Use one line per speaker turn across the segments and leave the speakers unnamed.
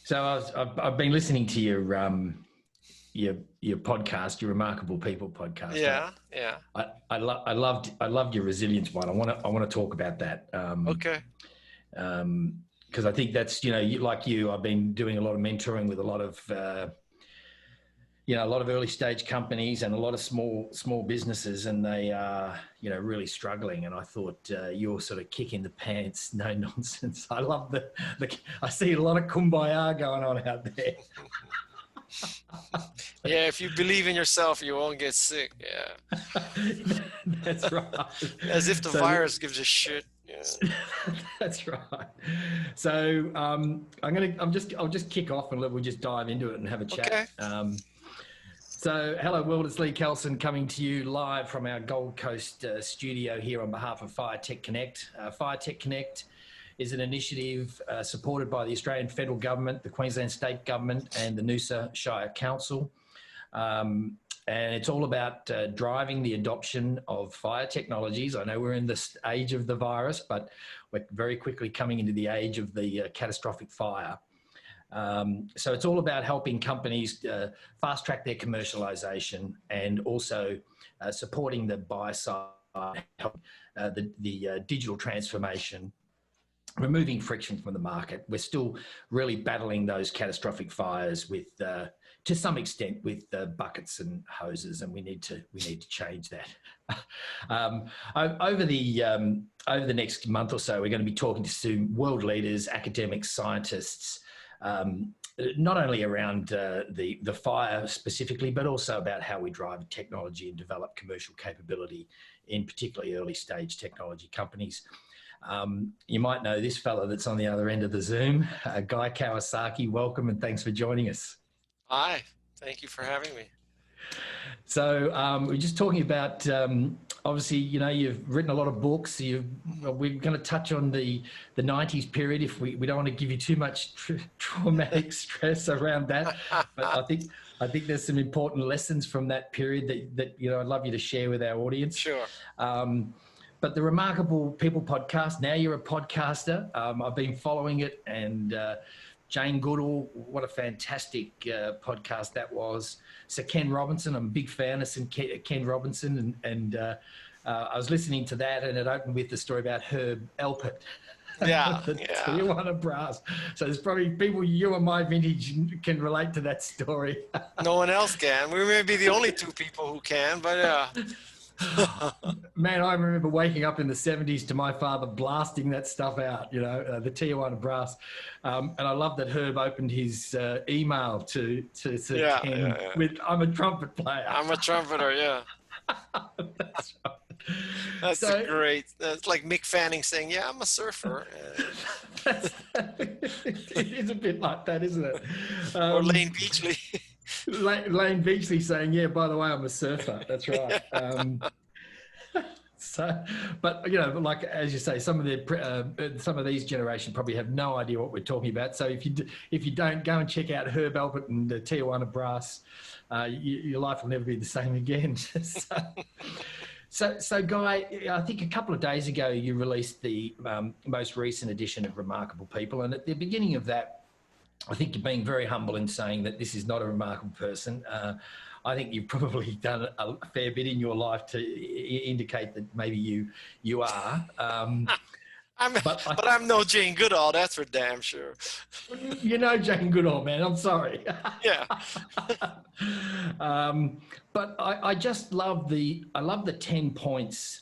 So I've been listening to your podcast, your Remarkable People podcast.
Yeah, yeah.
I loved your resilience one. I want to talk about that.
Okay.
Because I think that's, I've been doing a lot of mentoring with a lot of a lot of early stage companies and a lot of small businesses, and they are really struggling. And I thought your sort of kick in the pants, no nonsense. I love I see a lot of kumbaya going on out there.
Yeah, if you believe in yourself, you won't get sick. Yeah.
That's right.
As if the virus gives a shit. Yeah.
That's right. So I'll just kick off and we'll just dive into it and have a chat.
Okay.
So hello world, it's Lee Kelson coming to you live from our Gold Coast studio here on behalf of Fire Tech Connect. Fire Tech Connect is an initiative supported by the Australian Federal Government, the Queensland State Government and the Noosa Shire Council. And it's all about driving the adoption of fire technologies. I know we're in this age of the virus, but we're very quickly coming into the age of the catastrophic fire. So it's all about helping companies fast track their commercialization and also supporting the buy side, the digital transformation, removing friction from the market. We're still really battling those catastrophic fires with, to some extent, with buckets and hoses, and we need to change that. Over the next month or so, we're going to be talking to some world leaders, academics, scientists, not only around the fire specifically, but also about how we drive technology and develop commercial capability in particularly early stage technology companies. You might know this fellow that's on the other end of the Zoom, Guy Kawasaki. Welcome and thanks for joining us.
Hi, thank you for having me.
So we're just talking about, obviously, you've written a lot of books. We're going to touch on the 90s period if we don't want to give you too much traumatic stress around that. But I think there's some important lessons from that period that I'd love you to share with our audience.
Sure.
But the Remarkable People podcast, now you're a podcaster. I've been following it, and Jane Goodall, what a fantastic podcast that was. So Ken Robinson, I'm a big fan of Ken Robinson, and I was listening to that, and it opened with the story about Herb Alpert.
Yeah,
the Tijuana Brass. So there's probably people you and my vintage can relate to that story.
No one else can. We may be the only two people who can, but yeah.
Man, I remember waking up in the 70s to my father blasting that stuff out, the Tijuana Brass. And I love that Herb opened his email to Ken with, "I'm a trumpet player."
I'm a trumpeter, yeah.
That's right.
That's great. That's like Mick Fanning saying, "Yeah, I'm a surfer."
It is a bit like that, isn't it?
Or Lane Beachley.
Lane Beachley saying, "Yeah, by the way, I'm a surfer." That's right. But like as you say, some of these generation probably have no idea what we're talking about. So if you don't, go and check out Herb Alpert and the Tijuana Brass. Your life will never be the same again. So Guy, I think a couple of days ago you released the most recent edition of Remarkable People, and at the beginning of that, I think you're being very humble in saying that this is not a remarkable person. I think you've probably done a fair bit in your life to indicate that maybe you are.
But I'm no Jane Goodall, that's for damn sure.
Jane Goodall, man. I'm sorry.
Yeah.
But I just love the 10 points.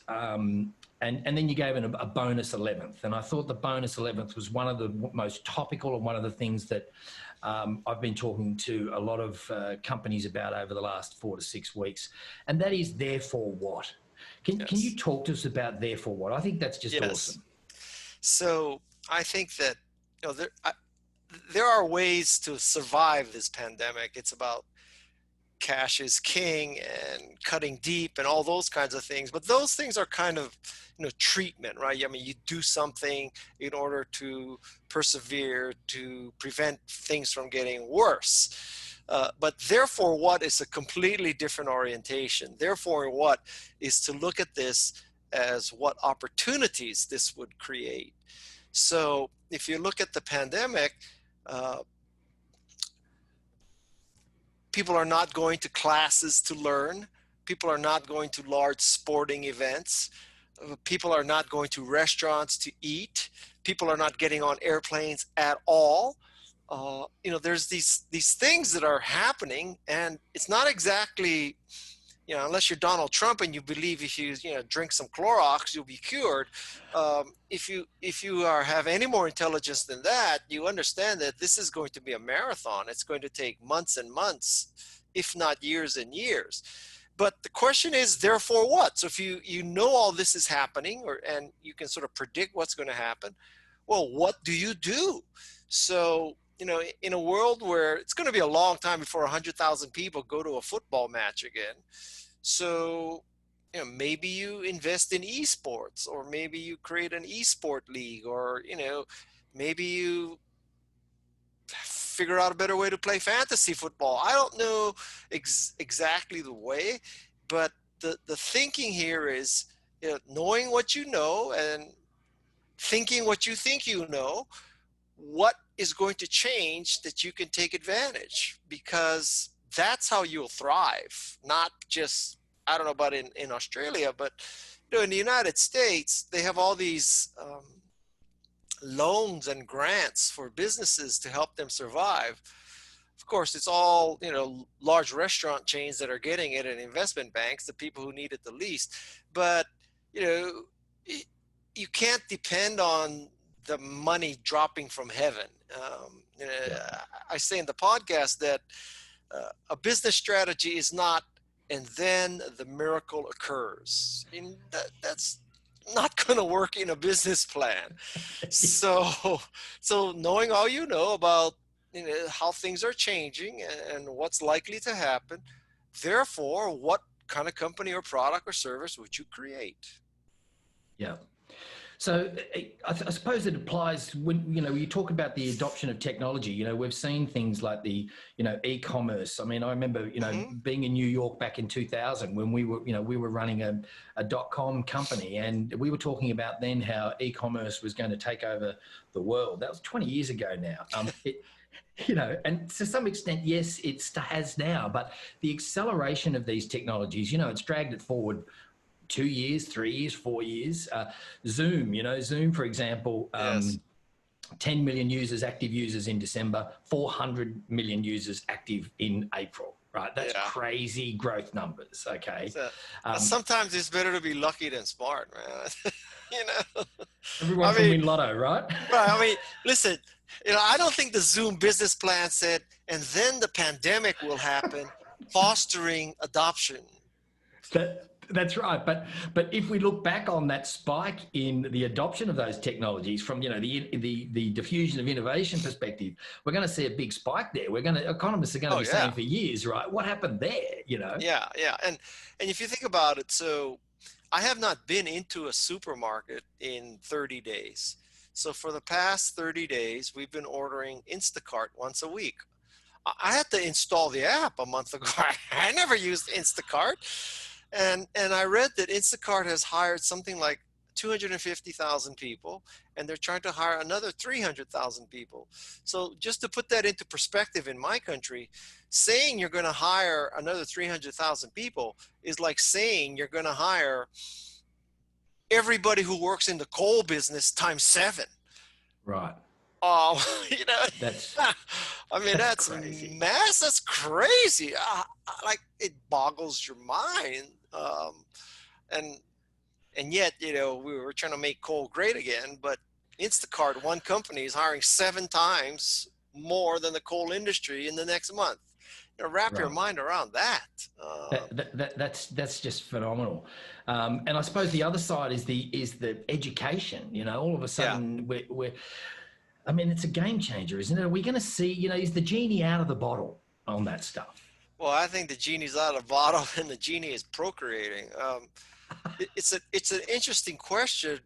And then you gave it a bonus 11th. And I thought the bonus 11th was one of the most topical and one of the things that I've been talking to a lot of companies about over the last 4 to 6 weeks. And that is therefore what? Can you talk to us about therefore what? I think that's just awesome.
So I think that there are ways to survive this pandemic. It's about cash is king and cutting deep and all those kinds of things. But those things are kind of, treatment, right? I mean, you do something in order to persevere, to prevent things from getting worse. But therefore what is a completely different orientation. Therefore what is to look at this as what opportunities this would create. So if you look at the pandemic, people are not going to classes to learn. People are not going to large sporting events. People are not going to restaurants to eat. People are not getting on airplanes at all. There's these things that are happening, and it's not exactly, unless you're Donald Trump and you believe if you drink some Clorox, you'll be cured. If you have any more intelligence than that, you understand that this is going to be a marathon. It's going to take months and months, if not years and years. But the question is, therefore what? So if you know all this is happening, and you can sort of predict what's going to happen, well, what do you do? So, in a world where it's going to be a long time before 100,000 people go to a football match again. So, maybe you invest in esports, or maybe you create an esport league, or, maybe you figure out a better way to play fantasy football. I don't know exactly the way, but the thinking here is, knowing what you know and thinking what you think you know, what is going to change that you can take advantage, because that's how you'll thrive. Not just, I don't know about in Australia, but in the United States, they have all these loans and grants for businesses to help them survive. Of course, it's all, large restaurant chains that are getting it, and investment banks, the people who need it the least. But, you can't depend on the money dropping from heaven. I say in the podcast that a business strategy is not, and then the miracle occurs. And that's not going to work in a business plan. So knowing all you know about how things are changing and what's likely to happen, therefore, what kind of company or product or service would you create?
Yeah. So I suppose it applies when, you talk about the adoption of technology. We've seen things like the, e-commerce. I mean, I remember, being in New York back in 2000 when we were running a .com company, and we were talking about then how e-commerce was going to take over the world. That was 20 years ago now. And to some extent, yes, it has now, but the acceleration of these technologies, it's dragged it forward 2 years, 3 years, 4 years. Zoom, Zoom, for example,
Yes.
10 million active users in December, 400 million users active in April, right? That's crazy growth numbers, okay?
So, sometimes it's better to be lucky than smart, man.
Everyone can win lotto, right?
Right. I mean, listen, I don't think the Zoom business plan said, and then the pandemic will happen, fostering adoption.
That's right. But if we look back on that spike in the adoption of those technologies from, the diffusion of innovation perspective, we're going to see a big spike there. Economists are going to be saying for years, right? What happened there,
Yeah. And if you think about it, so I have not been into a supermarket in 30 days. So for the past 30 days, we've been ordering Instacart once a week. I had to install the app a month ago. I never used Instacart. And I read that Instacart has hired something like 250,000 people, and they're trying to hire another 300,000 people. So just to put that into perspective in my country, saying you're going to hire another 300,000 people is like saying you're going to hire everybody who works in the coal business times 7.
Right.
That's
crazy.
That's crazy. Like, it boggles your mind. And yet, we were trying to make coal great again, but Instacart, one company, is hiring 7 times more than the coal industry in the next month. Wrap your mind around that.
That's just phenomenal. And I suppose the other side is the education. All of a sudden it's a game changer, isn't it? Are we going to see, is the genie out of the bottle on that stuff?
Well, I think the genie's out of the bottle and the genie is procreating. It's an interesting question.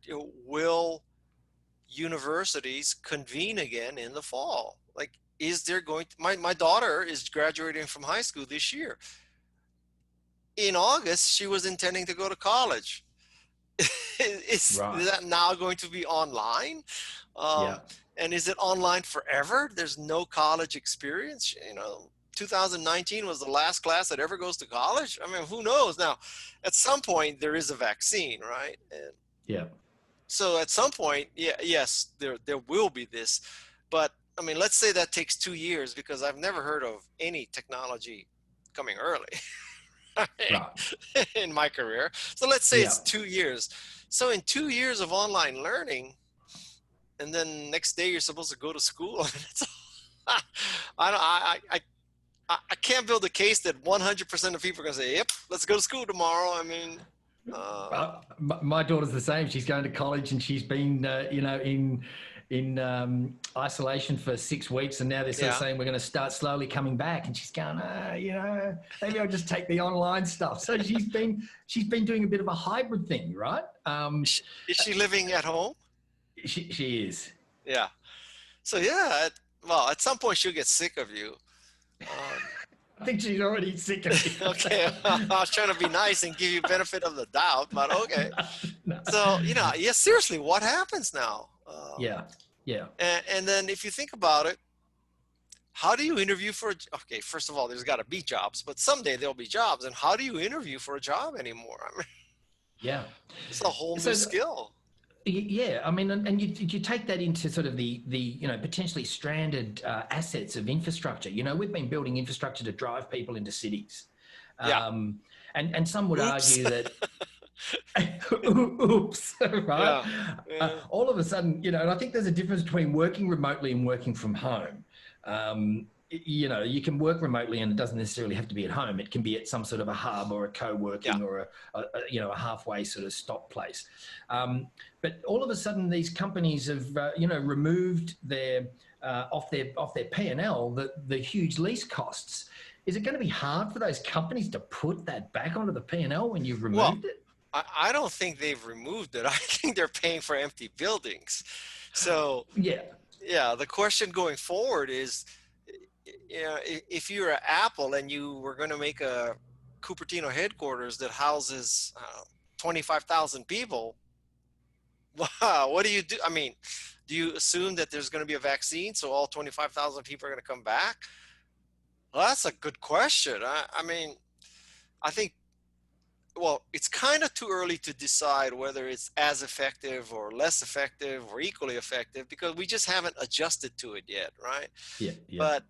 Will universities convene again in the fall? Like, is there going to, my daughter is graduating from high school this year. In August, she was intending to go to college. Is that now going to be online? And is it online forever? There's no college experience. 2019 was the last class that ever goes to college? I mean, who knows? Now, at some point there is a vaccine, right? And
Yeah.
so at some point, yes, there will be this, but I mean, let's say that takes 2 years, because I've never heard of any technology coming early
Right.
in my career. So let's say
Yeah.
it's 2 years. So in 2 years of online learning, and then next day you're supposed to go to school. It's, I don't, I can't build a case that 100% of people are going to say, "Yep, let's go to school tomorrow." I mean,
My daughter's the same. She's going to college, and she's been, in isolation for 6 weeks, and now they're sort of
yeah.
saying we're going to start slowly coming back. And she's going, maybe I'll just take the online stuff. So she's been doing a bit of a hybrid thing, right?
Is she living at home?
She is.
Yeah. So yeah, well, at some point she'll get sick of you.
I think she's already sick of it.
Okay, I was trying to be nice and give you benefit of the doubt, but okay.
No.
So, yeah, seriously, what happens now?
Yeah.
And then if you think about it, how do you interview for, okay, first of all, there's got to be jobs, but someday there'll be jobs. And how do you interview for a job anymore? I mean,
yeah.
it's a whole new skill.
Yeah, I mean, and you take that into sort of the potentially stranded assets of infrastructure. We've been building infrastructure to drive people into cities,
Yeah.
And some would
Oops.
argue that, oops, right?
Yeah.
All of a sudden, and I think there's a difference between working remotely and working from home. You can work remotely, and it doesn't necessarily have to be at home. It can be at some sort of a hub or a co-working or a halfway sort of stop place. But all of a sudden, these companies have removed their off their P&L the huge lease costs. Is it going to be hard for those companies to put that back onto the P&L when you've removed it?
I don't think they've removed it. I think they're paying for empty buildings. So yeah, the question going forward is, if you're at Apple and you were going to make a Cupertino headquarters that houses 25,000 people, wow, what do you do? I mean, do you assume that there's going to be a vaccine so all 25,000 people are going to come back? Well, that's a good question. I mean, I think, well, it's kind of too early to decide whether it's as effective or less effective or equally effective, because we just haven't adjusted to it yet, right?
Yeah.
But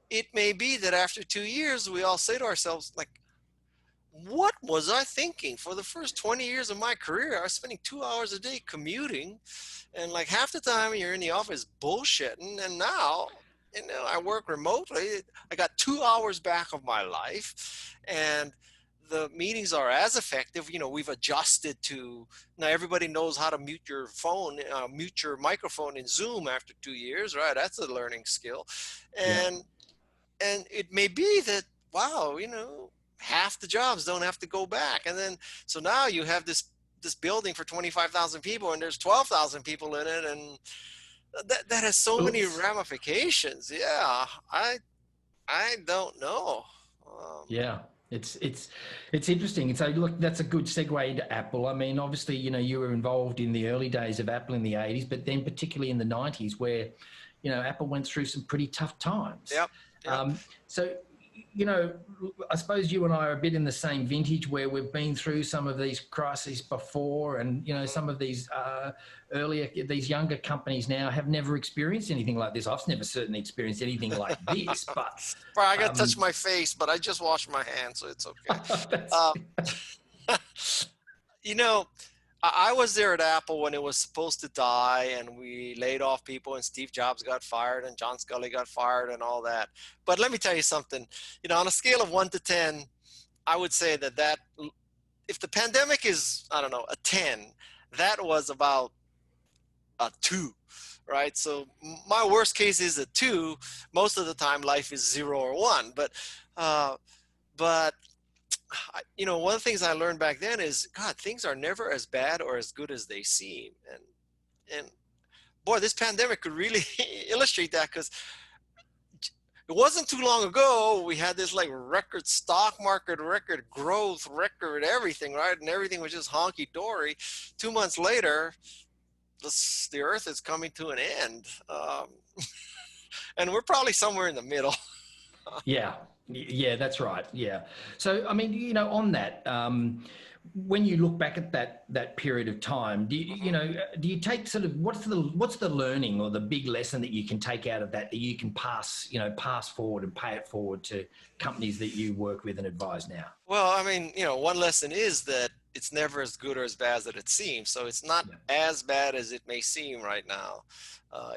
it may be that after 2 years, we all say to ourselves, like, what was I thinking? For the first 20 years of my career, I was spending 2 hours a day commuting, and like half the time you're in the office bullshitting, and now, I work remotely. I got 2 hours back of my life, and the meetings are as effective. We've adjusted to, now everybody knows how to mute your phone, mute your microphone in Zoom after 2 years, right? That's a learning skill. And it may be that, wow, half the jobs don't have to go back. And then, so now you have this building for 25,000 people, and there's 12,000 people in it. And that has so many ramifications. Yeah. I don't know.
Yeah. It's interesting. And so, look, that's a good segue into Apple. I mean, obviously, you were involved in the early days of Apple in the 80s, but then particularly in the 90s where, Apple went through some pretty tough times.
Yep.
So, I suppose you and I are a bit in the same vintage where we've been through some of these crises before, and, some of these these younger companies now have never experienced anything like this. I've never certainly experienced anything like this, but...
I got to touch my face, but I just washed my hands, so it's okay. I was there at Apple when it was supposed to die, and we laid off people, and Steve Jobs got fired, and John Scully got fired, and all that. But let me tell you something. On a scale of 1 to 10, I would say that if the pandemic is, I don't know, a 10, that was about a 2, right? So my worst case is a 2. Most of the time, life is 0 or 1. But one of the things I learned back then is, God, things are never as bad or as good as they seem. And boy, this pandemic could really illustrate that, because it wasn't too long ago we had this like record stock market, record growth, record everything, right? And everything was just honky-dory. 2 months later, the earth is coming to an end. And we're probably somewhere in the middle.
Yeah. Yeah, that's right. Yeah. So, I mean, on that, when you look back at that period of time,
Mhm.
do you take sort of what's the learning or the big lesson that you can take out of that you can pass forward and pay it forward to companies that you work with and advise now?
Well, I mean, one lesson is that it's never as good or as bad as it seems. So it's not
Yeah.
as bad as it may seem right now,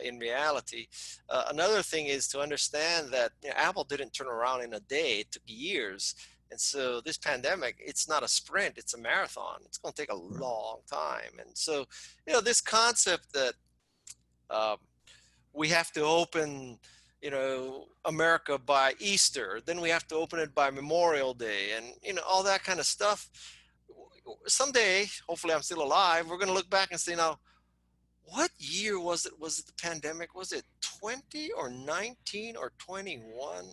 in reality. Another thing is to understand that Apple didn't turn around in a day; it took years. And so this pandemic, it's not a sprint; it's a marathon. It's going to take a
Right.
long time. And so, this concept that um, we have to open America by Easter, then we have to open it by Memorial Day, and all that kind of stuff. Someday, hopefully I'm still alive, we're going to look back and say, now, what year was it the pandemic? Was it 20 or 19 or 21?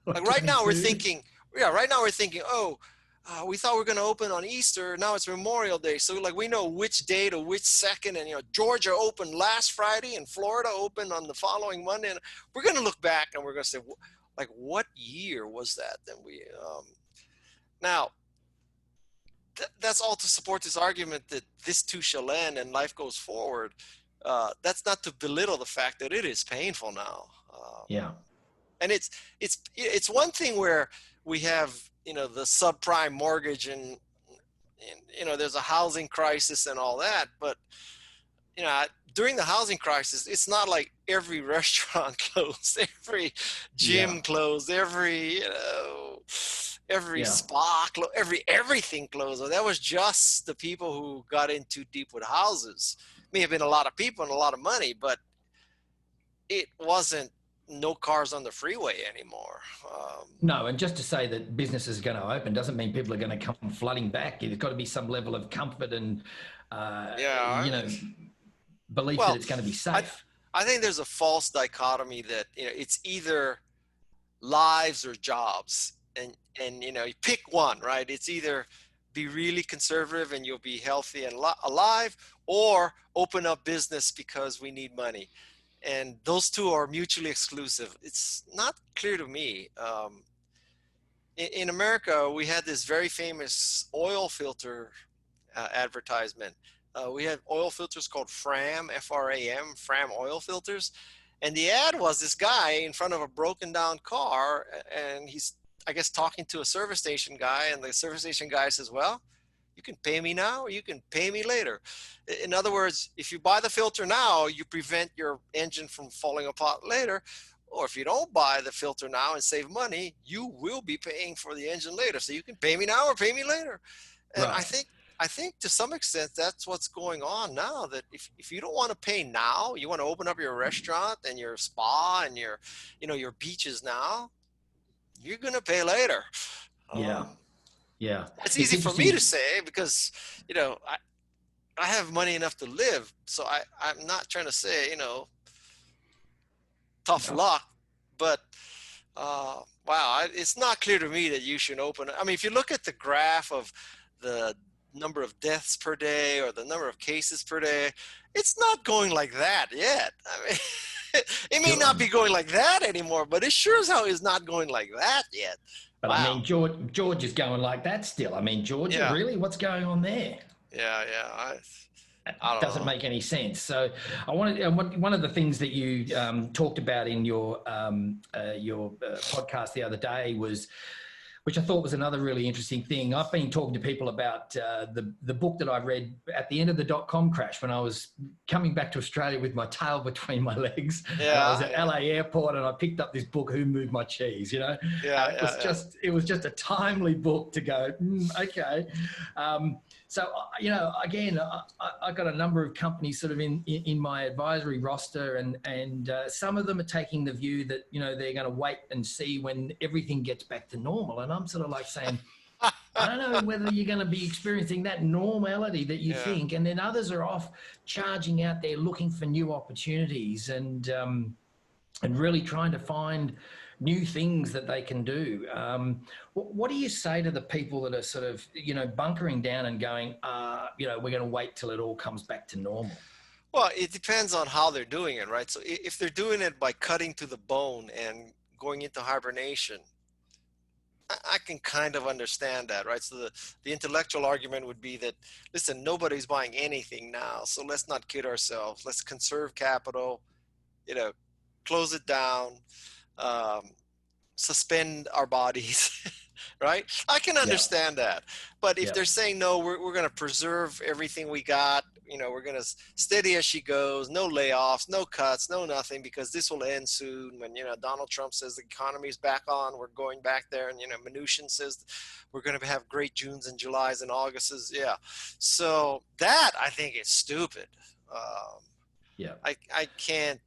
Or
Like right now we're
22.
thinking, yeah, right now we're thinking, oh, we thought we were going to open on Easter. Now it's Memorial Day. So like we know which day to which second. And, Georgia opened last Friday and Florida opened on the following Monday. And we're going to look back and we're going to say, like, what year was that? Then now that's all to support this argument that this too shall end and life goes forward. That's not to belittle the fact that it is painful now.
Yeah.
And it's one thing where we have the subprime mortgage and there's a housing crisis and all that, but during the housing crisis, it's not like every restaurant closed, every
Yeah.
gym closed, every
Yeah.
spa closed, everything closed. That was just the people who got in too deep with houses. May have been a lot of people and a lot of money, but it wasn't no cars on the freeway anymore.
No, and just to say that business is going to open doesn't mean people are going to come flooding back. There's got to be some level of comfort and,
Yeah, I mean,
belief that
well,
it's going to be
I
safe.
I think there's a false dichotomy that it's either lives or jobs, and you pick one, right? It's either be really conservative and you'll be healthy and alive, or open up business because we need money, and those two are mutually exclusive. It's not clear to me. In America, we had this very famous oil filter advertisement. We had oil filters called Fram, F-R-A-M, Fram oil filters. And the ad was this guy in front of a broken down car, and he's, I guess, talking to a service station guy. And the service station guy says, well, you can pay me now or you can pay me later. In other words, if you buy the filter now, you prevent your engine from falling apart later. Or if you don't buy the filter now and save money, you will be paying for the engine later. So you can pay me now or pay me later. And I
Right.
think I think to some extent that's what's going on now, that if you don't want to pay now, you want to open up your restaurant and your spa and your beaches now, you're gonna pay later.
Yeah.
Um,
Yeah.
it's
It's
easy for me to
interesting.
say because I have money enough to live, so I'm not trying to say tough
Yeah.
luck, but wow, it's not clear to me that you should open. I mean, if you look at the graph of the number of deaths per day or the number of cases per day, it's not going like that yet. I mean, it may not
Sure.
be going like that anymore, but it sure as hell is not going like that yet.
But I
Wow.
mean, George is going like that still. I mean, Georgia,
Yeah.
really? What's going on there?
Yeah. Yeah. I don't
Doesn't
know.
make any sense. So, I wanted one of the things that you talked about in your podcast the other day was, which I thought was another really interesting thing. I've been talking to people about the book that I read at the end of the dot-com crash when I was coming back to Australia with my tail between my legs, and I was
Yeah.
at
Yeah.
LA airport, and I picked up this book, Who Moved My Cheese,
Yeah.
and
Yeah. Yeah.
it was just a timely book to go, okay. So, again, I got a number of companies sort of in my advisory roster, and some of them are taking the view that they're going to wait and see when everything gets back to normal. And I'm sort of like saying, I don't know whether you're going to be experiencing that normality that you
Yeah.
think, and then others are off charging out there looking for new opportunities and really trying to find new things that they can do. What do you say to the people that are sort of, bunkering down and going, we're going to wait till it all comes back to normal?
Well, it depends on how they're doing it, right? So if they're doing it by cutting to the bone and going into hibernation, I can kind of understand that, right? So the intellectual argument would be that, listen, nobody's buying anything now, so let's not kid ourselves. Let's conserve capital, you know, close it down, um, suspend our bodies, right? I can
Yeah.
understand that. But if
Yeah.
they're saying, no, we're going to preserve everything we got, we're going to steady as she goes, no layoffs, no cuts, no nothing, because this will end soon. When, Donald Trump says the economy's back on, we're going back there. And, Mnuchin says we're going to have great Junes and Julys and Augusts. Yeah. So that I think is stupid.
Yeah.
I can't.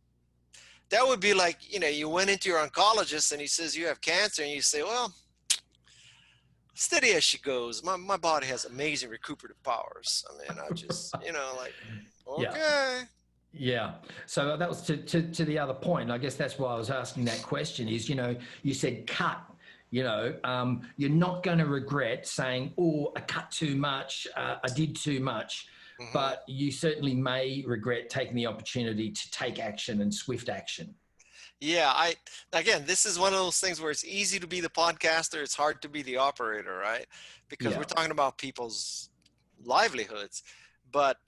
That would be like, you went into your oncologist and he says you have cancer and you say, well, steady as she goes. My body has amazing recuperative powers. I mean, I just, like,
Yeah.
okay.
Yeah. So that was to the other point. I guess that's why I was asking that question is, you said cut, you're not going to regret saying, oh, I cut too much. I did too much.
Mm-hmm.
But you certainly may regret taking the opportunity to take action and swift action.
Yeah, again, this is one of those things where it's easy to be the podcaster, it's hard to be the operator, right? Because we're talking about people's livelihoods. But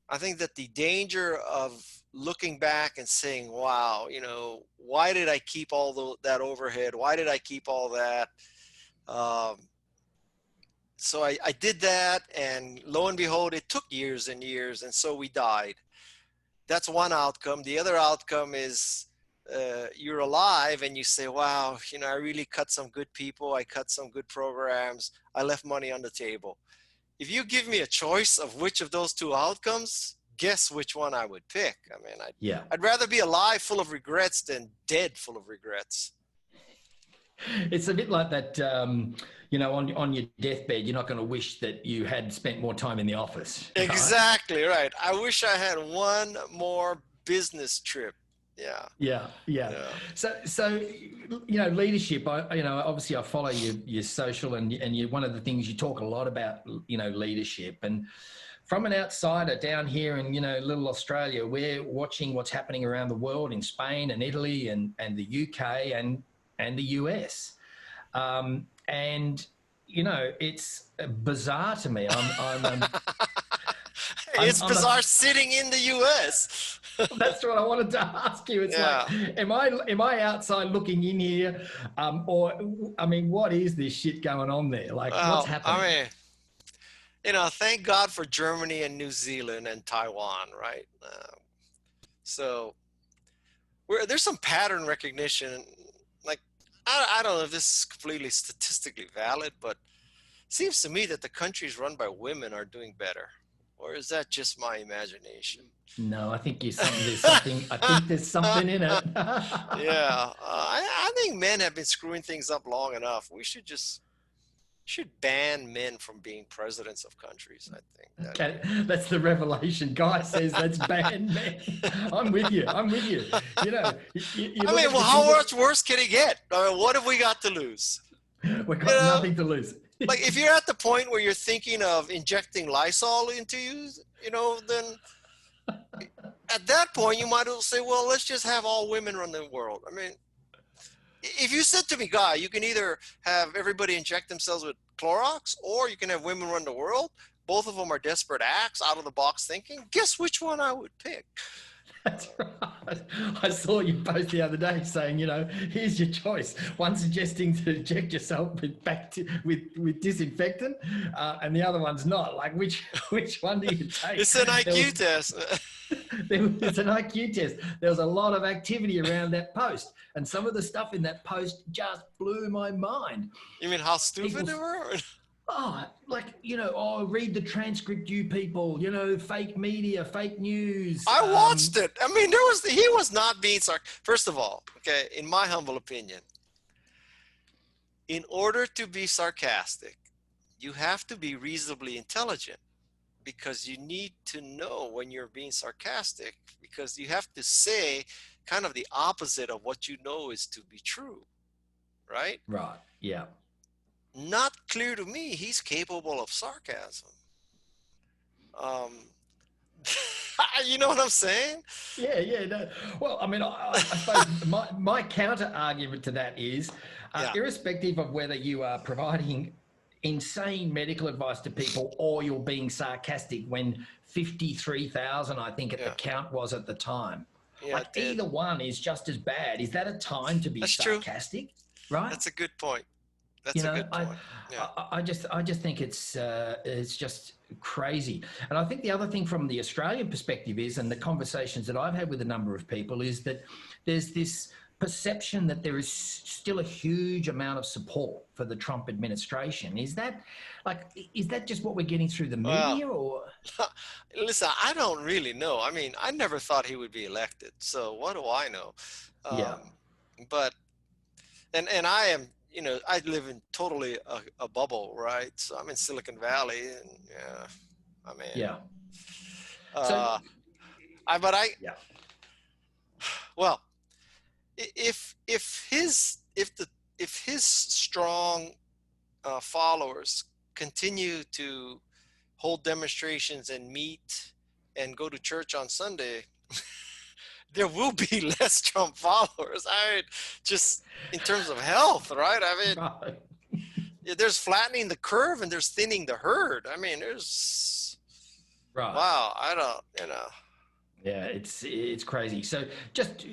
I think that the danger of looking back and saying, wow, why did I keep all that overhead? Why did I keep all that? So I did that, and lo and behold, it took years and years, and so we died. That's one outcome. The other outcome is you're alive and you say, wow, I really cut some good people. I cut some good programs. I left money on the table. If you give me a choice of which of those two outcomes, guess which one I would pick. I mean, I'd rather be alive full of regrets than dead full of regrets.
It's a bit like that, on your deathbed, you're not going to wish that you had spent more time in the office. Right?
Exactly right. I wish I had one more business trip. Yeah.
So leadership. Obviously, I follow your social, and you. One of the things you talk a lot about, leadership, and from an outsider down here in little Australia, we're watching what's happening around the world in Spain and Italy and the UK and the US, and it's bizarre to me.
It's bizarre sitting in the US.
That's what I wanted to ask you. It's like, am I outside looking in here, or I mean, what is this shit going on there? Like, what's happening?
I mean, thank God for Germany and New Zealand and Taiwan, right? So there's some pattern recognition. Like, I don't know if this is completely statistically valid, but it seems to me that the countries run by women are doing better. Or is that just my imagination?
No, I think there's something. I think there's something in it.
Yeah, I think men have been screwing things up long enough. We should ban men from being presidents of countries. I think
that's the revelation. Guy says let's ban men. I'm with you. I
mean, well, how much worse can it get? What have we got to lose?
We've got nothing to lose.
Like, if you're at the point where you're thinking of injecting Lysol into you, then at that point you might as well say, well, let's just have all women run the world. I mean, if you said to me, Guy, you can either have everybody inject themselves with Clorox or you can have women run the world. Both of them are desperate acts, out of the box thinking. Guess which one I would pick?
That's right. I saw you post the other day saying, here's your choice. One suggesting to inject yourself with disinfectant, and the other one's not. Like, which one do you take?
It's an IQ test.
It's an IQ test. There was a lot of activity around that post, and some of the stuff in that post just blew my mind.
You mean how stupid they were?
Read the transcript, you people, fake media, fake news.
I watched it. I mean, he was not being sarcastic. First of all, okay, in my humble opinion, in order to be sarcastic, you have to be reasonably intelligent, because you need to know when you're being sarcastic, because you have to say kind of the opposite of what you know is to be true, right?
Right, yeah.
Not clear to me he's capable of sarcasm. You know what I'm saying?
Yeah, yeah. No. Well, I mean, I suppose my counter argument to that is,
Yeah,
irrespective of whether you are providing insane medical advice to people or you're being sarcastic when 53,000, I think at the
yeah,
count was at the time,
yeah,
like
it did.
either one is just as bad. Is that a time to be
That's true.
sarcastic? Right?
That's a good point.
You
That's a
know,
good point. Yeah.
I just think it's just crazy. And I think the other thing from the Australian perspective is, and the conversations that I've had with a number of people, is that there's this perception that there is still a huge amount of support for the Trump administration. Is that just what we're getting through the
Well,
media, or?
listen, I don't really know. I mean, I never thought he would be elected. So what do I know?
Yeah,
Um, but and I am, I live in totally a bubble, right? So I'm in Silicon Valley, and yeah, I mean,
yeah. So,
uh, I but I
yeah,
well, if his strong followers continue to hold demonstrations and meet and go to church on Sunday, there will be less Trump followers. I mean, just in terms of health, right? I mean,
right,
there's flattening the curve and there's thinning the herd. I mean, there's
right.
wow. I don't.
Yeah, it's crazy. So just,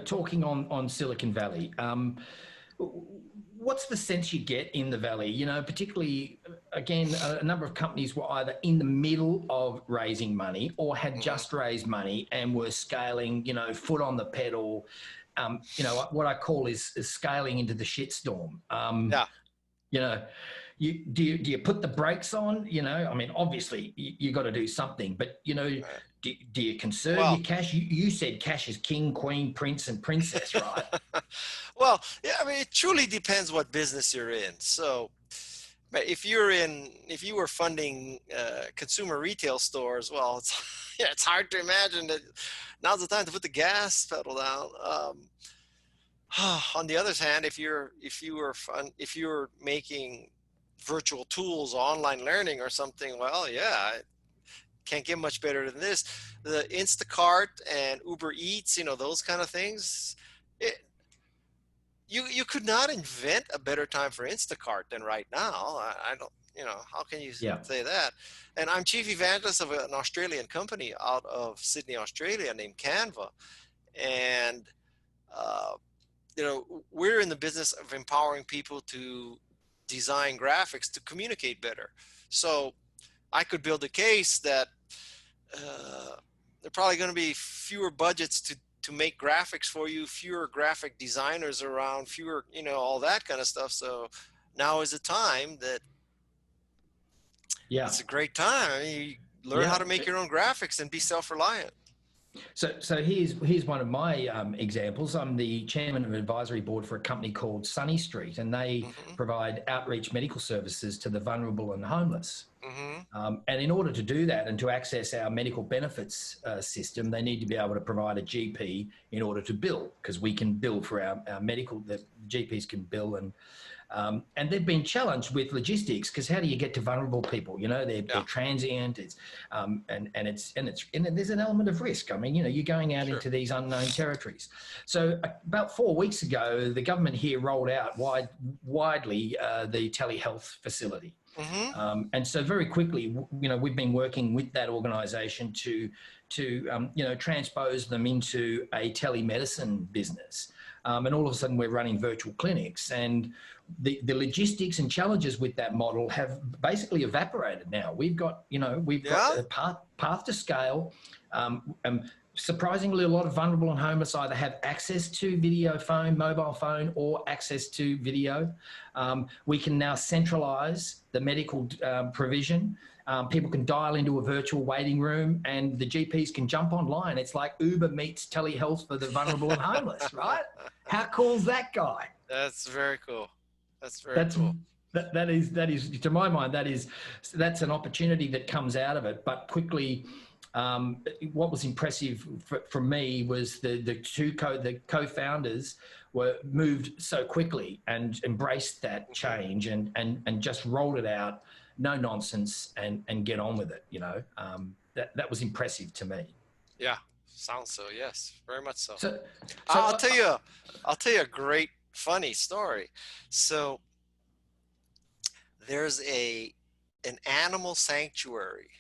talking on Silicon Valley, what's the sense you get in the Valley? Particularly, again, a number of companies were either in the middle of raising money or had
Mhm.
just raised money and were scaling, foot on the pedal. What I call is scaling into the shitstorm.
Yeah.
You know, do you put the brakes on? I mean, obviously you got to do something, but
Right.
do you conserve
Well,
your cash? You said cash is king, queen, prince, and princess, right?
well, yeah. I mean, it truly depends what business you're in. So, but if you were funding consumer retail stores, well, it's yeah, it's hard to imagine that now's the time to put the gas pedal down. On the other hand, if you're making virtual tools, online learning, or something, well, yeah, it can't get much better than this. The Instacart and Uber Eats, those kind of things. It, you could not invent a better time for Instacart than right now. I don't, how can you
Yeah.
say that? And I'm chief evangelist of an Australian company out of Sydney, Australia, named Canva, and uh, we're in the business of empowering people to design graphics to communicate better. So I could build a case that there are probably going to be fewer budgets to make graphics for you, fewer graphic designers around, fewer, all that kind of stuff. So now is the time that
Yeah.
it's a great time. I mean, you learn how
Yeah.
to make your own graphics and be self-reliant.
So here's one of my examples. I'm the chairman of an advisory board for a company called Sunny Street, and they
Mm-hmm.
provide outreach medical services to the vulnerable and homeless.
Mm-hmm.
And in order to do that and to access our medical benefits system, they need to be able to provide a GP in order to bill, because we can bill for our medical, the GPs can bill, and they've been challenged with logistics, because how do you get to vulnerable people? They're
Yeah,
transient. It's and there's an element of risk. I mean, you're going out
sure.
into these unknown territories. So about 4 weeks ago, the government here rolled out widely the telehealth facility.
Mm-hmm.
And so very quickly, we've been working with that organisation to transpose them into a telemedicine business. And all of a sudden, we're running virtual clinics, and the logistics and challenges with that model have basically evaporated now. We've got
Yeah.
a path to scale. Surprisingly, a lot of vulnerable and homeless either have access to video phone, mobile phone, or access to video. We can now centralise the medical provision. People can dial into a virtual waiting room, and the GPs can jump online. It's like Uber meets telehealth for the vulnerable and homeless, right? How cool is that, Guy?
That's very cool. That's very
That's
cool.
that is to my mind, that's an opportunity that comes out of it. But quickly, what was impressive for me was the co-founders were moved so quickly and embraced that
Mm-hmm.
change and just rolled it out, no nonsense, and get on with it. That was impressive to me.
Yeah, sounds so. Yes, very much so.
So, so
I'll tell you, I'll tell you a great funny story. So there's an animal sanctuary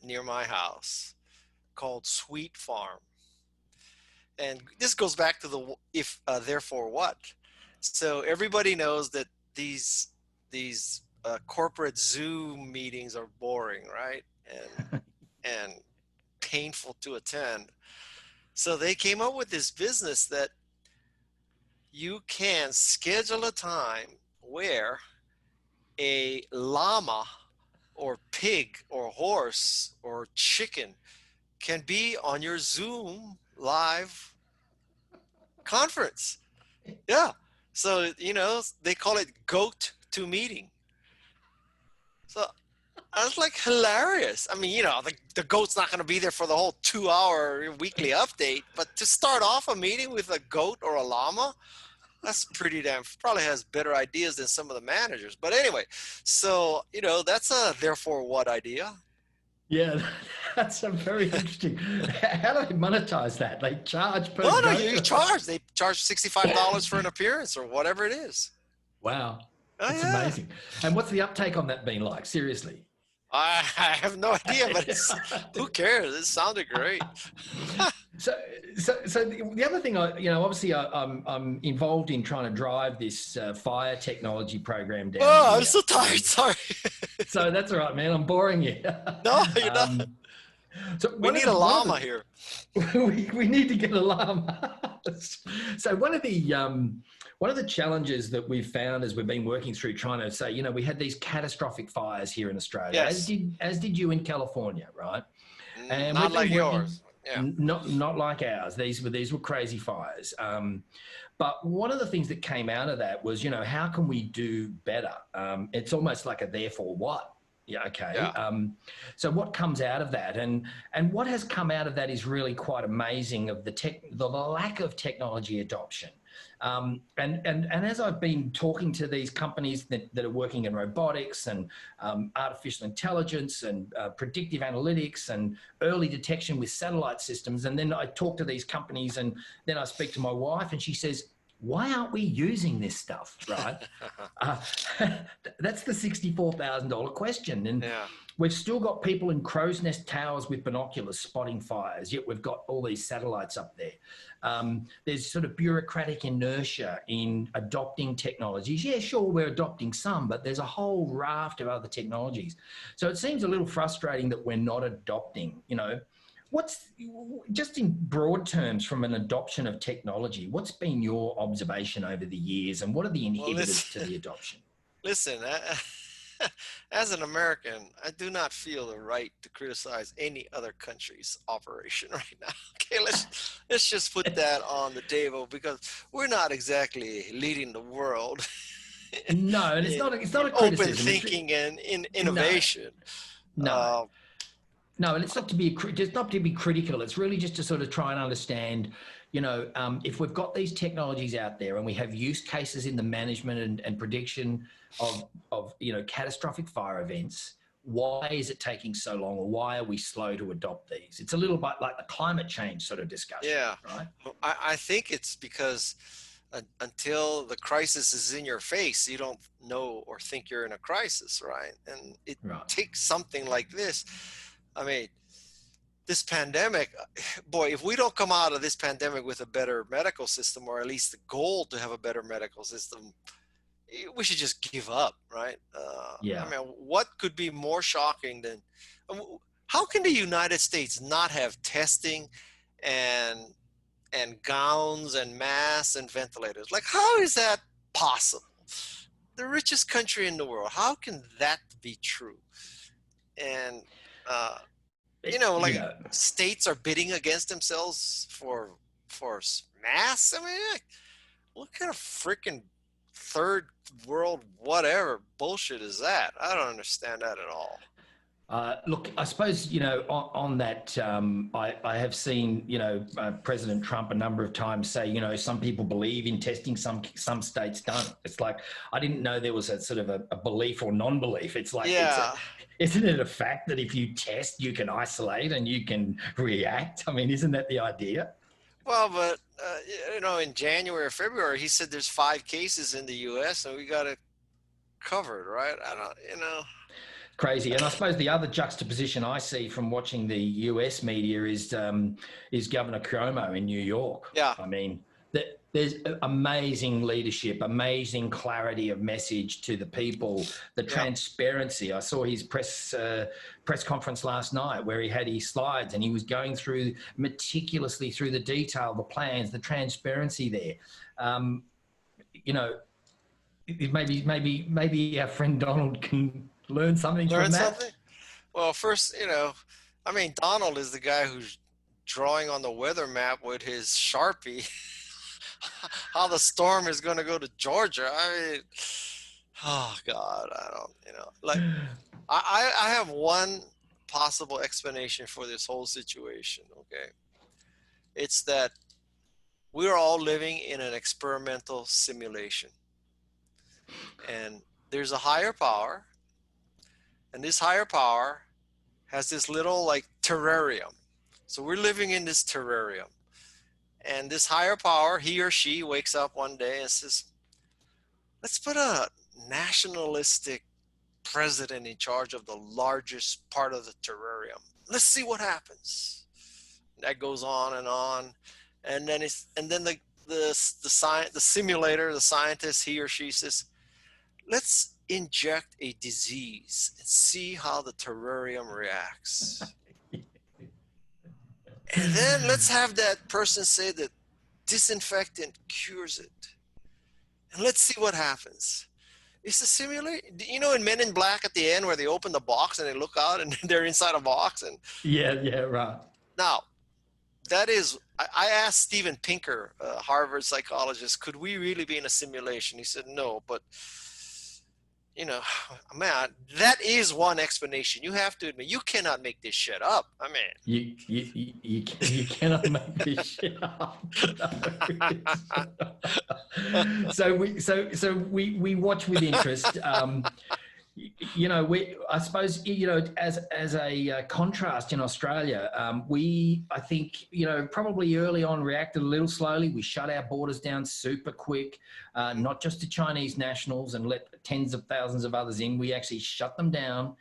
near my house called Sweet Farm, and this goes back to the if therefore what. So everybody knows that these corporate Zoom meetings are boring, right? And painful to attend. So they came up with this business that you can schedule a time where a llama or pig or horse or chicken can be on your Zoom live conference. Yeah. So, they call it goat to meeting. So I was like hilarious. I mean, the goat's not going to be there for the whole 2 hour weekly update, but to start off a meeting with a goat or a llama, that's pretty damn, probably has better ideas than some of the managers. But anyway, so, that's a therefore what idea.
yeah, that's a very interesting. How do they monetize that? They charge per
No,
goat?
you charge. They charge $65 for an appearance or whatever it is.
Wow,
Oh,
that's
yeah.
amazing. And what's the uptake on that been like? Seriously?
I have no idea, but who cares? It sounded great.
So the other thing, obviously, I'm involved in trying to drive this fire technology program down
Oh, I'm
here.
so tired. Sorry.
So that's all right, man. I'm boring you.
No, you're not.
So
We need a llama here.
we need to get a llama. So one of the challenges that we've found as we've been working through trying to say, we had these catastrophic fires here in Australia,
Yes.
as did you in California, right? And
Not
we've
like
been working
yours. Yeah.
not like ours. These were crazy fires. But one of the things that came out of that was, how can we do better? It's almost like a therefore what. Yeah. Okay.
Yeah.
So what comes out of that, and what has come out of that is really quite amazing. Of the lack of technology adoption, and as I've been talking to these companies that are working in robotics and artificial intelligence and predictive analytics and early detection with satellite systems, and then I talk to these companies, and then I speak to my wife, and she says, why aren't we using this stuff, right? uh, that's the $64,000 question. And
Yeah.
we've still got people in crow's nest towers with binoculars spotting fires, yet we've got all these satellites up there. There's sort of bureaucratic inertia in adopting technologies. Yeah, sure, we're adopting some, but there's a whole raft of other technologies. So it seems a little frustrating that we're not adopting, What's, just in broad terms, from an adoption of technology, what's been your observation over the years, and what are the
Well,
inhibitors to the adoption?
listen, as an American, I do not feel the right to criticize any other country's operation right now. Okay, let's just put that on the table because we're not exactly leading the world
No, and
in,
it's not a
open
criticism.
thinking and in
No,
innovation.
no.
Uh,
No, and it's not to be critical. It's really just to sort of try and understand, if we've got these technologies out there and we have use cases in the management and prediction of catastrophic fire events, why is it taking so long, or why are we slow to adopt these? It's a little bit like the climate change sort of discussion,
yeah,
right?
I think it's because until the crisis is in your face, you don't know or think you're in a crisis, right? And it
Right.
takes something like this. I mean, this pandemic, boy, if we don't come out of this pandemic with a better medical system, or at least the goal to have a better medical system, we should just give up, right? I
Yeah.
mean, what could be more shocking than how can the United States not have testing and gowns and masks and ventilators? Like, how is that possible? The richest country in the world. How can that be true? And uh,
You
like
know,
states are bidding against themselves for masks. I mean, like, what kind of freaking third world whatever bullshit is that? I don't understand that at all.
Look, I suppose, on that, I have seen, President Trump a number of times say, some people believe in testing, some states don't. It's like, I didn't know there was a sort of a belief or non-belief. It's like,
Yeah.
isn't it a fact that if you test, you can isolate and you can react? I mean, isn't that the idea?
Well, but in January or February, he said there's 5 cases in the U.S. and we got it covered, right? I don't.
Crazy. And I suppose the other juxtaposition I see from watching the US media is Governor Cuomo in New York.
Yeah.
I mean, there's amazing leadership, amazing clarity of message to the people, the transparency. I saw his press conference last night where he had his slides and he was going through meticulously through the detail, the plans, the transparency there. You know, maybe our friend Donald can learn something
Learn
from that.
something? Well, first, I mean, Donald is the guy who's drawing on the weather map with his Sharpie how the storm is going to go to Georgia. I mean, oh God, I don't, like I have one possible explanation for this whole situation. Okay. It's that we're all living in an experimental simulation and there's a higher power, and this higher power has this little like terrarium. So we're living in this terrarium, and this higher power, he or she wakes up one day and says, let's put a nationalistic president in charge of the largest part of the terrarium. Let's see what happens. That goes on and on. And then the simulator, the scientist, he or she says, let's inject a disease and see how the terrarium reacts. And then let's have that person say that disinfectant cures it. And let's see what happens. It's a simulation. In Men in Black at the end where they open the box and they look out and they're inside a box. And
yeah, right.
Now, that is, I asked Steven Pinker, a Harvard psychologist, could we really be in a simulation? He said, no, but man, that is one explanation. You have to admit, you cannot make this shit up. I mean,
you cannot make this shit up. So we watch with interest. I suppose, as a contrast in Australia, I think, probably early on reacted a little slowly. We shut our borders down super quick, not just to Chinese nationals and let tens of thousands of others in. We actually shut them down.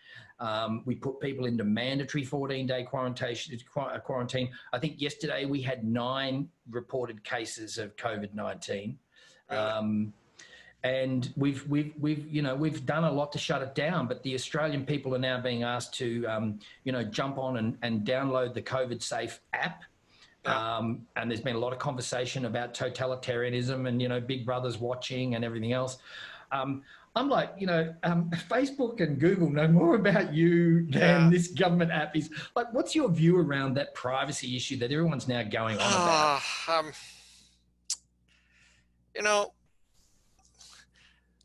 We put people into mandatory 14-day quarantine. I think yesterday we had 9 reported cases of COVID-19.
really?
And we've done a lot to shut it down, but the Australian people are now being asked to, jump on and download the COVID Safe app.
Yeah.
And there's been a lot of conversation about totalitarianism and, Big Brother's watching and everything else. I'm like, Facebook and Google know more about you than this government app is. Like, what's your view around that privacy issue that everyone's now going on about?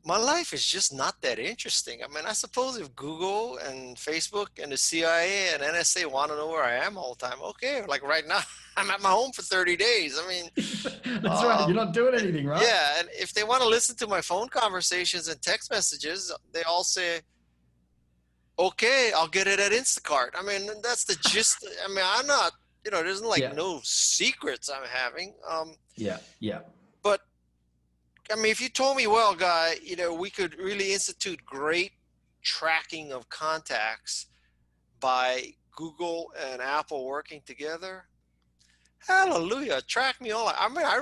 My life is just not that interesting. I mean, I suppose if Google and Facebook and the CIA and NSA want to know where I am all the time, okay. Like right now, I'm at my home for 30 days. I mean,
that's right. You're not doing anything, right?
Yeah. And if they want to listen to my phone conversations and text messages, they all say, okay, I'll get it at Instacart. I mean, that's the gist. I mean, I'm not, there's like no secrets I'm having.
Yeah.
But I mean, if you told me, well, Guy, we could really institute great tracking of contacts by Google and Apple working together, hallelujah, track me all. I mean, I'd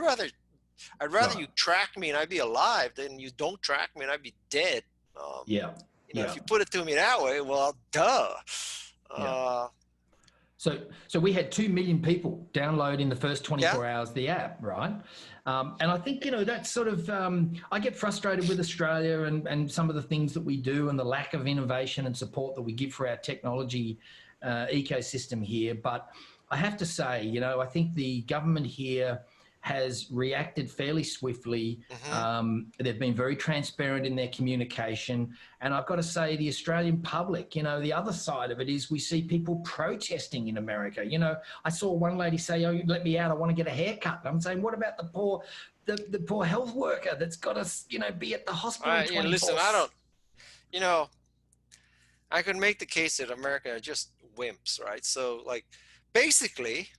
rather you track me and I'd be alive than you don't track me and I'd be dead. If you put it to me that way, well, duh.
So we had 2 million people download in the first 24 hours the app, right? And I think, that's sort of, I get frustrated with Australia and some of the things that we do and the lack of innovation and support that we give for our technology ecosystem here. But I have to say, I think the government here has reacted fairly swiftly.
Mm-hmm.
They've been very transparent in their communication. And I've got to say, the Australian public, the other side of it is we see people protesting in America. I saw one lady say, "Oh, let me out. I want to get a haircut." And I'm saying, what about the poor health worker that's got to, be at the hospital
Yeah,
24?
listen, I could make the case that America are just wimps, right? So, like, basically,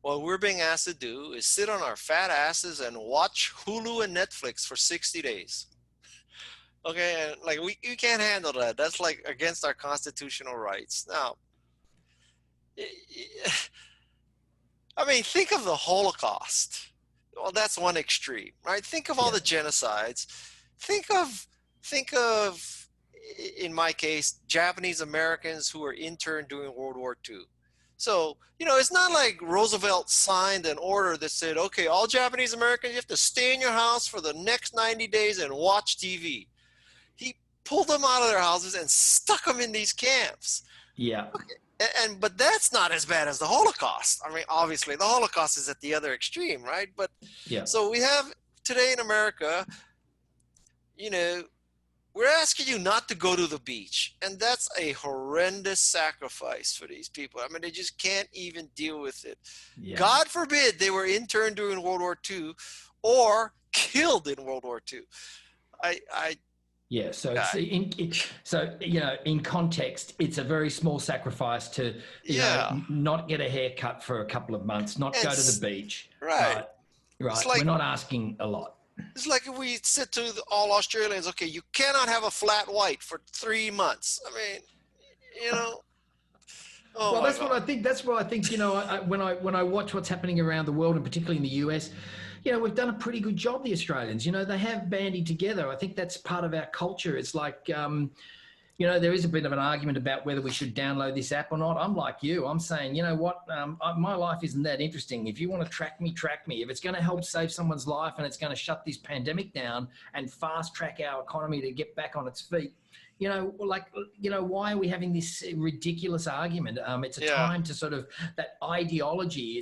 what we're being asked to do is sit on our fat asses and watch Hulu and Netflix for 60 days. Okay, and like we can't handle that. That's like against our constitutional rights. Now, I mean, think of the Holocaust. Well, that's one extreme, right? Think of all the genocides. Think of, in my case, Japanese Americans who were interned during World War II. So, it's not like Roosevelt signed an order that said, okay, all Japanese Americans, you have to stay in your house for the next 90 days and watch TV. He pulled them out of their houses and stuck them in these camps.
Yeah.
Okay. But that's not as bad as the Holocaust. I mean, obviously, the Holocaust is at the other extreme, right? But so we have today in America, we're asking you not to go to the beach. And that's a horrendous sacrifice for these people. I mean, they just can't even deal with it. Yeah. God forbid they were interned during World War II or killed in World War II.
Yeah, so in context, it's a very small sacrifice to not get a haircut for a couple of months, not go to the beach.
Right.
Like, we're not asking a lot.
It's like if we said to all Australians, okay, you cannot have a flat white for 3 months. I mean,
well, that's what I think. That's what I think. When I watch what's happening around the world, and particularly in the US, we've done a pretty good job, the Australians. They have bandied together. I think that's part of our culture. It's like, there is a bit of an argument about whether we should download this app or not. I'm like you. I'm saying, you know what? My life isn't that interesting. If you want to track me, track me. If it's going to help save someone's life and it's going to shut this pandemic down and fast track our economy to get back on its feet, why are we having this ridiculous argument? It's a time to sort of that ideology.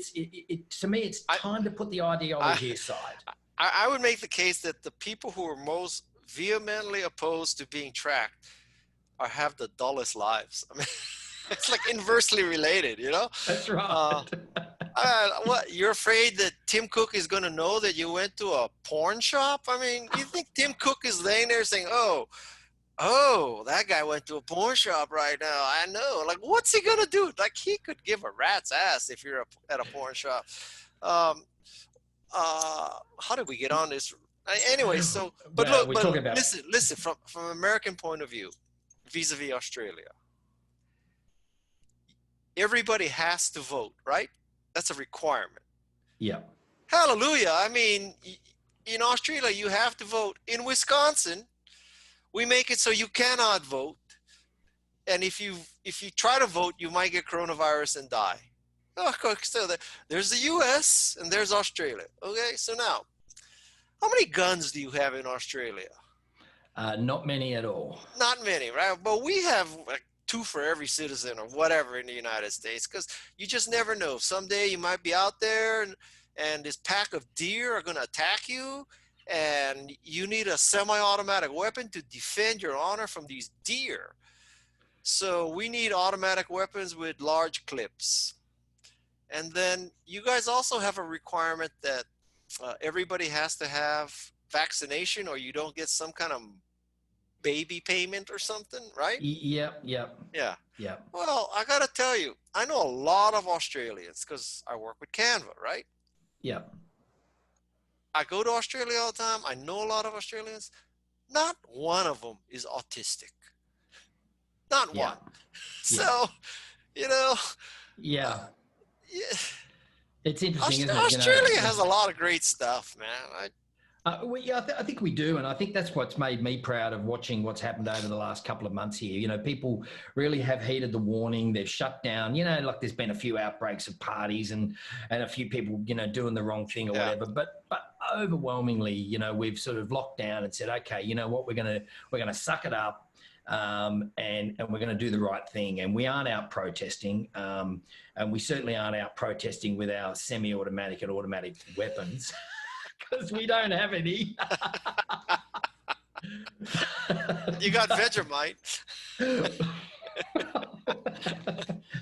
To me, it's time to put the ideology aside.
I would make the case that the people who are most vehemently opposed to being tracked have the dullest lives. I mean, it's like inversely related,
That's right.
What, you're afraid that Tim Cook is going to know that you went to a porn shop? I mean, you think Tim Cook is laying there saying, oh, that guy went to a porn shop right now. I know. Like, what's he going to do? Like, he could give a rat's ass if you're at a porn shop. How did we get on this? Anyway, so, but listen, from an American point of view, vis-a-vis Australia, everybody has to vote, right? That's a requirement.
Yeah.
Hallelujah. I mean, in Australia, you have to vote. In Wisconsin, we make it so you cannot vote. And if you try to vote, you might get coronavirus and die. So there's the US and there's Australia. Okay, so now, how many guns do you have in Australia?
Not many at all.
Not many, right? But we have like 2 for every citizen or whatever in the United States, because you just never know. Someday you might be out there and this pack of deer are going to attack you, and you need a semi-automatic weapon to defend your honor from these deer. So we need automatic weapons with large clips. And then you guys also have a requirement that everybody has to have vaccination or you don't get some kind of baby payment or something, right?
Yep.
Yeah. Well, I got to tell you, I know a lot of Australians because I work with Canva, right?
Yeah.
I go to Australia all the time. I know a lot of Australians. Not one of them is autistic. Not one. So,
Yeah. It's interesting, isn't it?
Australia has a lot of great stuff, man.
I think we do. And I think that's what's made me proud of watching what's happened over the last couple of months here. People really have heeded the warning. They've shut down, like there's been a few outbreaks of parties and a few people, doing the wrong thing or whatever. But overwhelmingly, we've sort of locked down and said, okay, you know what, we're going to suck it up. and we're going to do the right thing. And we aren't out protesting, and we certainly aren't out protesting with our semi-automatic and automatic weapons because we don't have any.
You got Vegemite.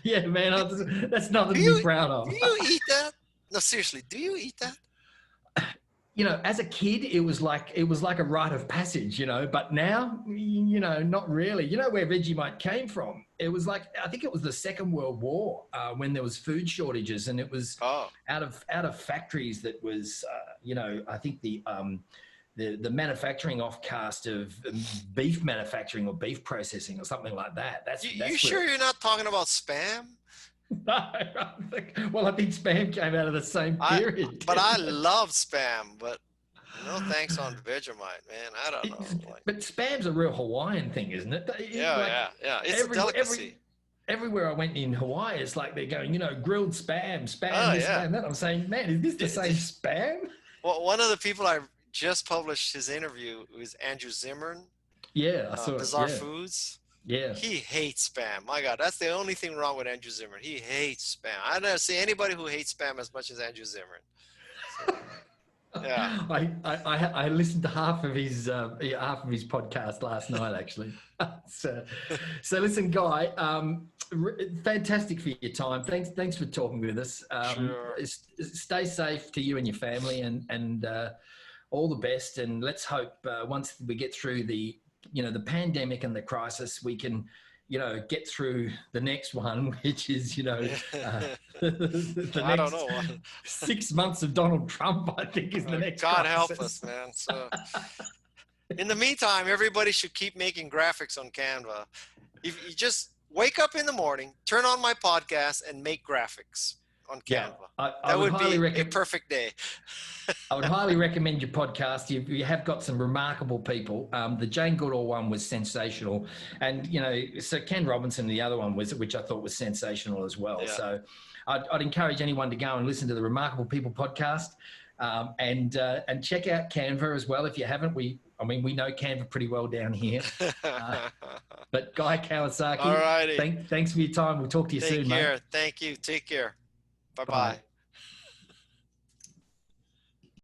Yeah, man, that's nothing to be proud of.
Do you eat that? No, seriously, do you eat that?
You know, as a kid, it was like a rite of passage, you know, but now, you know, not really. You know where Vegemite came from? It was like, I think it was the Second World War when there was food shortages, and it was out of factories that was, you know, I think the manufacturing offcast of beef manufacturing or beef processing or something like that. That's
you sure you're not talking about Spam?
No, I think Spam came out of the same period.
But I love Spam, but no thanks on Vegemite, man. I don't know.
But Spam's a real Hawaiian thing, isn't it?
Yeah. It's a delicacy.
Everywhere I went in Hawaii, it's like they're going, you know, grilled spam, this, spam, that. I'm saying, man, is this the same spam?
Well, one of the people I just published his interview was Andrew Zimmern.
Yeah, I saw
Bizarre
it. Yeah.
Foods.
Yeah.
He hates Spam. My God, that's the only thing wrong with Andrew Zimmern. He hates Spam. I never see anybody who hates Spam as much as Andrew Zimmern. So, yeah.
I listened to half of his podcast last night, actually. So listen, Guy, fantastic for your time. Thanks for talking with us.
Sure.
Stay safe to you and your family, and all the best. And let's hope once we get through the pandemic and the crisis, we can, you know, get through the next one, which is, you know, the
I
next
don't know.
6 months of Donald Trump, I think, is the next
God
crisis.
help us, man. So in the meantime, everybody should keep making graphics on Canva. If you just wake up in the morning, turn on my podcast, and make graphics on Canva.
Yeah,
that would be a perfect day.
I would highly recommend your podcast. You have got some remarkable people. The Jane Goodall one was sensational. And, you know, so Ken Robinson, the other one, which I thought was sensational as well. Yeah. So I'd encourage anyone to go and listen to the Remarkable People podcast and check out Canva as well if you haven't. We know Canva pretty well down here. But Guy Kawasaki,
all righty.
Thanks for your time. We'll talk to you soon, mate.
Thank you. Take care. Bye-bye. Bye.